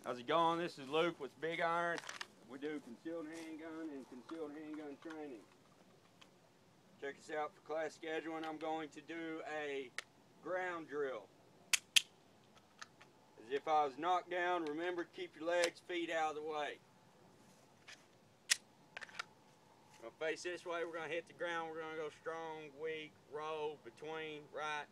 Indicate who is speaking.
Speaker 1: How's it going? This is Luke with Big Iron. We do concealed handgun and concealed handgun training. Check us out for class scheduling. I'm going to do a ground drill. As if I was knocked down, remember, keep your legs, feet out of the way. We're going to face this way, we're going to hit the ground, we're going to go strong, weak, roll, between, right,